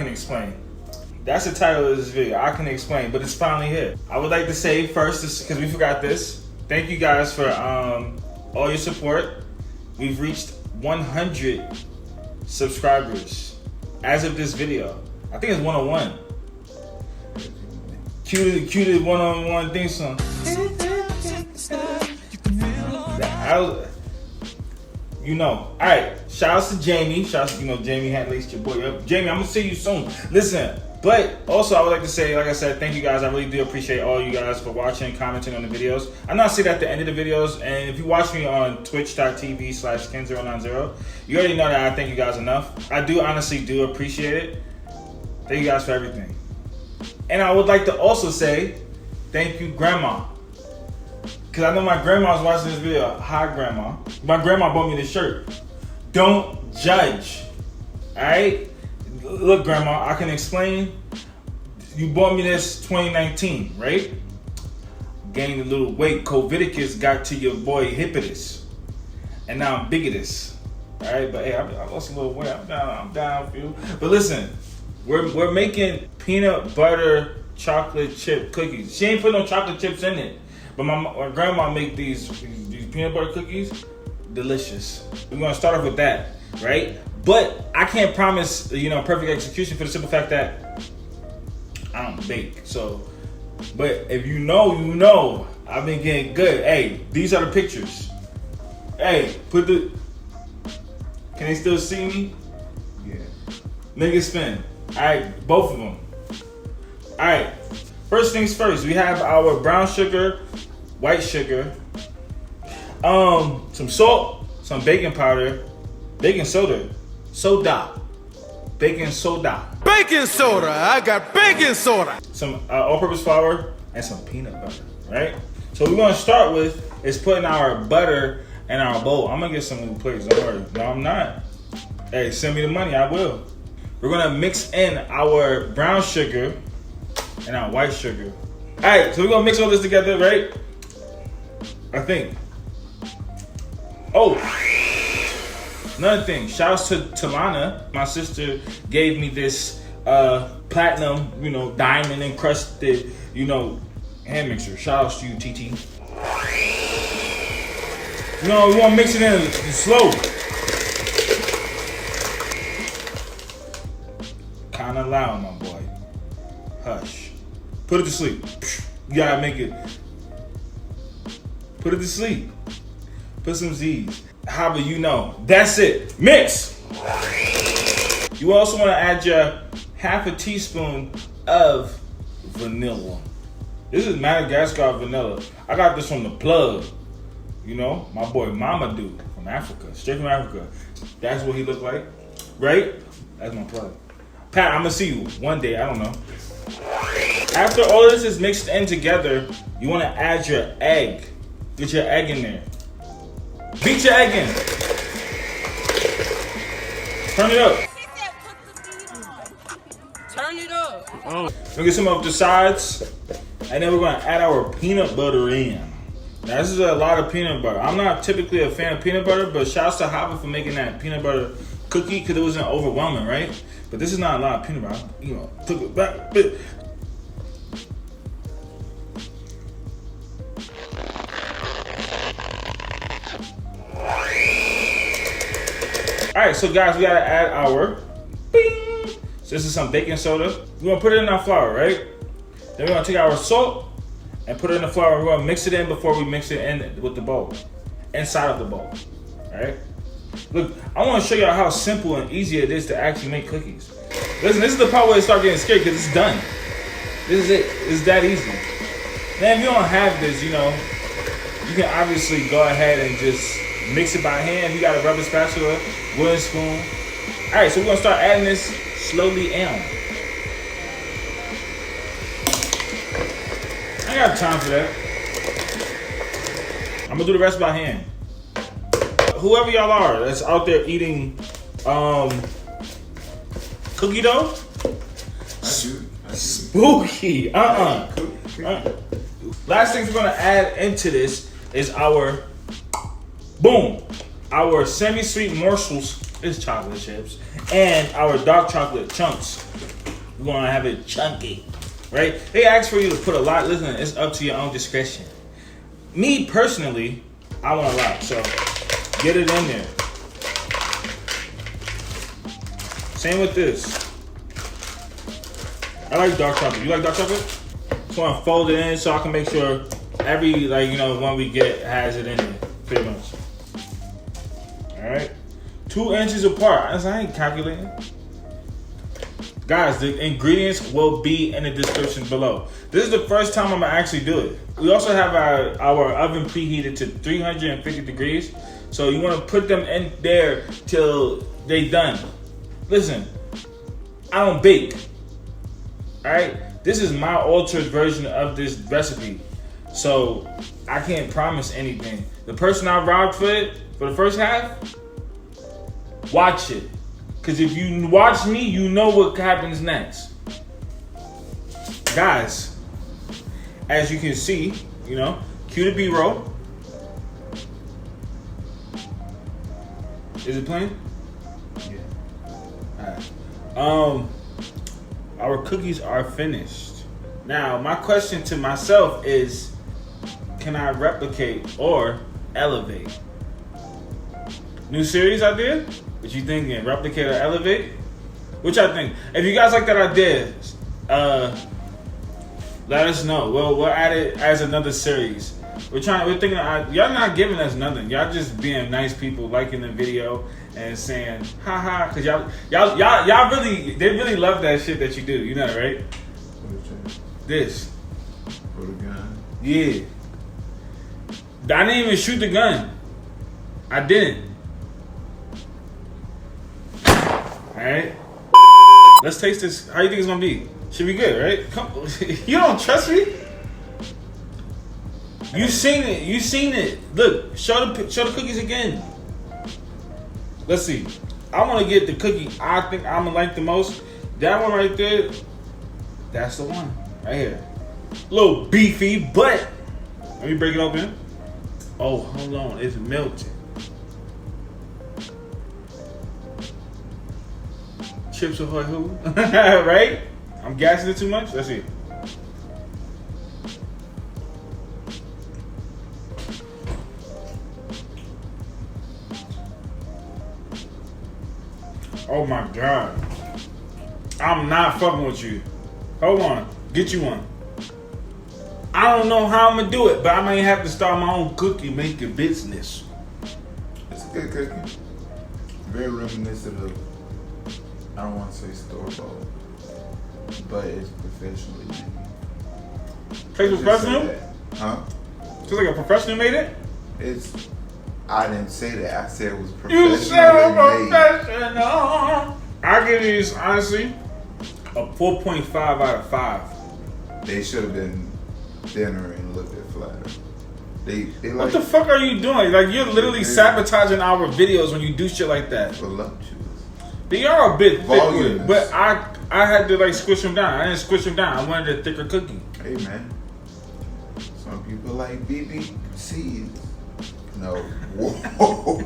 Can Explain. That's the title of this video, I Can Explain, but it's finally here. I would like to say first, because we forgot this, thank you guys for all your support. We've reached 100 subscribers as of this video. I think it's 101. Cue the one-on-one theme song. You know. Alright, shout out to Jamie. Shout out to, Jamie had laced your boy up. Jamie, I'm gonna see you soon. Listen, but also I would like to say, like I said, thank you guys. I really do appreciate all you guys for watching, commenting on the videos. I know I see that at the end of the videos, and if you watch me on twitch.tv/Kenn090, you already know that I thank you guys enough. I do honestly appreciate it. Thank you guys for everything. And I would like to also say, thank you, Grandma. Because I know my grandma's watching this video. Hi, Grandma. My grandma bought me this shirt. Don't judge. Alright? Look, Grandma, I Can Explain. You bought me this 2019, right? Gained a little weight. Covidicus got to your boy Hippitus. And now I'm bigotus. Alright? But hey, I lost a little weight. I'm down for you. But listen, we're making peanut butter chocolate chip cookies. She ain't put no chocolate chips in it. But my grandma make these peanut butter cookies, delicious. We're gonna start off with that, right? But I can't promise, perfect execution for the simple fact that I don't bake. So, but if you know, I've been getting good. Hey, these are the pictures. Hey, can they still see me? Yeah. Nigga spin. All right, both of them. All right. First things first, we have our brown sugar, white sugar, some salt, some baking powder, baking soda, baking soda. I got baking soda. Some all-purpose flour and some peanut butter, right? So what we're gonna start with is putting our butter in our bowl. I'm gonna get some new plates, don't worry. No, I'm not. Hey, send me the money, I will. We're gonna mix in our brown sugar and our white sugar. All right, so we're gonna mix all this together, right? I think. Oh, another thing. Shouts to Talana. My sister gave me this platinum, diamond encrusted, hand mixer. Shouts to you, TT. We wanna mix it in slow. Kinda loud, my boy. Hush. Put it to sleep. You gotta make it. Put it to sleep. Put some Z's. How about That's it. Mix. You also want to add your half a teaspoon of vanilla. This is Madagascar vanilla. I got this from the plug. My boy Mama Dude from Africa. Straight from Africa. That's what he looked like. Right? That's my plug. Pat, I'm gonna see you one day. I don't know. After all this is mixed in together, you want to add your egg. Get your egg in there. Beat your egg in. Turn it up. Turn it up. We're gonna get some of the sides, and then we're gonna add our peanut butter in. Now this is a lot of peanut butter. I'm not typically a fan of peanut butter, but shouts to Hava for making that peanut butter cookie because it wasn't overwhelming, right? But this is not a lot of peanut butter. Took it back. All right, so guys, we gotta add our bing. So this is some baking soda. We're gonna put it in our flour, right? Then we're gonna take our salt and put it in the flour. We're gonna mix it in before we mix it in with the bowl, inside of the bowl. All right. Look, I want to show y'all how simple and easy it is to actually make cookies. Listen, this is the part where it starts getting scary because it's done. This is it. It's that easy. Now, if you don't have this, you can obviously go ahead and just mix it by hand. If you got a rubber spatula, wooden spoon. All right, so we're gonna start adding this slowly in. I ain't got time for that. I'm gonna do the rest by hand. Whoever y'all are that's out there eating cookie dough, spooky. Last thing we're gonna add into this is our Semisweet morsels It's chocolate chips. And our dark chocolate chunks. We're going to have it chunky. Right? They ask for you to put a lot. Listen, it's up to your own discretion. Me, personally, I want a lot. So, get it in there. Same with this. I like dark chocolate. You like dark chocolate? Just want to fold it in so I can make sure every, one we get has it in there. Pretty much. Alright. 2 inches apart. I ain't calculating. Guys, the ingredients will be in the description below. This is the first time I'm going to actually do it. We also have our oven preheated to 350 degrees. So you want to put them in there till they done. Listen, I don't bake. Alright? This is my altered version of this recipe. So I can't promise anything. The person I robbed for it, for the first half, watch it. Because if you watch me, you know what happens next. Guys, as you can see, cue the B-roll. Is it playing? Alright. Our cookies are finished. Now, my question to myself is, can I replicate or elevate? New series idea? What you thinking? Replicate or elevate? Which I think. If you guys like that idea, let us know. We'll add it as another series. We're thinking. Y'all not giving us nothing. Y'all just being nice people, liking the video and saying haha. Cause y'all really love that shit that you do. You know, right? This. For the gun. Yeah. I didn't even shoot the gun. I didn't. Alright. Let's taste this. How you think it's gonna be? Should be good, right? Come. You don't trust me? You seen it. You seen it. Look, show the cookies again. Let's see. I want to get the cookie I think I'm gonna like the most. That one right there. That's the one right here. A little beefy, but let me break it open. Oh, hold on. It's melted. Chips Ahoy who? Right? I'm gassing it too much? Let's see. Oh my God. I'm not fucking with you. Hold on. Get you one. I don't know how I'm gonna do it, but I may have to start my own cookie making business. It's a good cookie. Very reminiscent of, I don't want to say store-bought, but it's professionally made. Tastes professional? Huh? Tastes like a professional made it? I didn't say that. I said it was You said professionally made. professional. I give these, honestly, a 4.5 out of 5. They should have been thinner and looked at flatter. They like. What the fuck are you doing? Like, you're literally sabotaging our videos when you do shit like that. Voluptuous. They are a bit thick with Voluminous. it, but I had to squish them down. I didn't squish them down. I wanted a thicker cookie. Hey man, some people like BBCs. No. Whoa.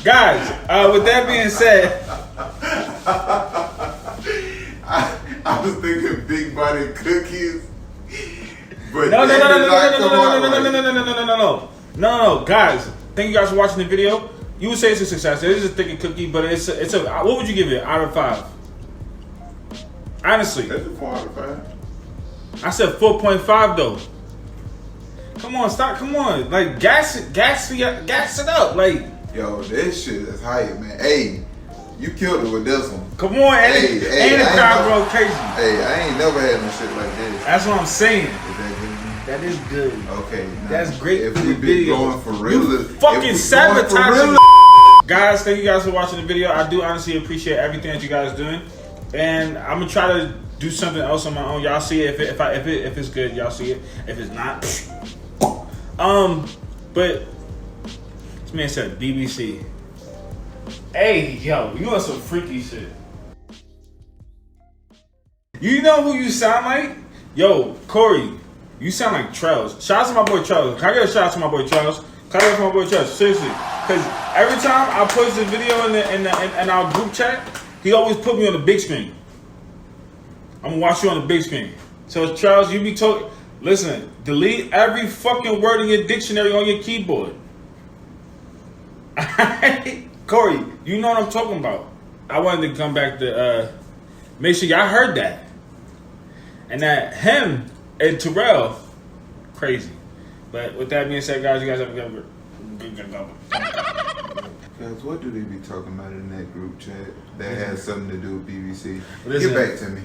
Guys, with that being said, I was thinking big body cookies. But no, guys. Thank you guys for watching the video. You would say it's a success. It is a thicker cookie, but it's a. What would you give it out of 5? Honestly, That's a 4 out of 5. I said 4.5 though. Come on, stop. Come on, like gas it up, like. Yo, this shit is hype, man. Hey, you killed it with this one. Come on, and the crowd go crazy. Hey, I ain't never had no shit like this. That's what I'm saying. Is that good? That is good. Okay, now, That's great if for we the be video. going for real, You fucking sabotaging. Guys, thank you guys for watching the video. I do honestly appreciate everything that you guys are doing, and I'm gonna try to do something else on my own. Y'all see it if it's good. Y'all see it. If it's not, but this man said BBC. Hey, yo, you want some freaky shit? You know who you sound like? Yo, Corey, you sound like Trells. Shout out to my boy Trells. Can I get a shout out to my boy Trells? Cut it off my boy Trust, seriously. Cause every time I post this video in our group chat, he always put me on the big screen. I'm gonna watch you on the big screen. So Charles, you be talking. Listen, delete every fucking word in your dictionary on your keyboard. Corey, you know what I'm talking about. I wanted to come back to make sure y'all heard that. And that him and Terrell, crazy. But with that being said, guys, you guys have a good Guys, what do they be talking about in that group chat that has something to do with BBC? Listen, Get back to me.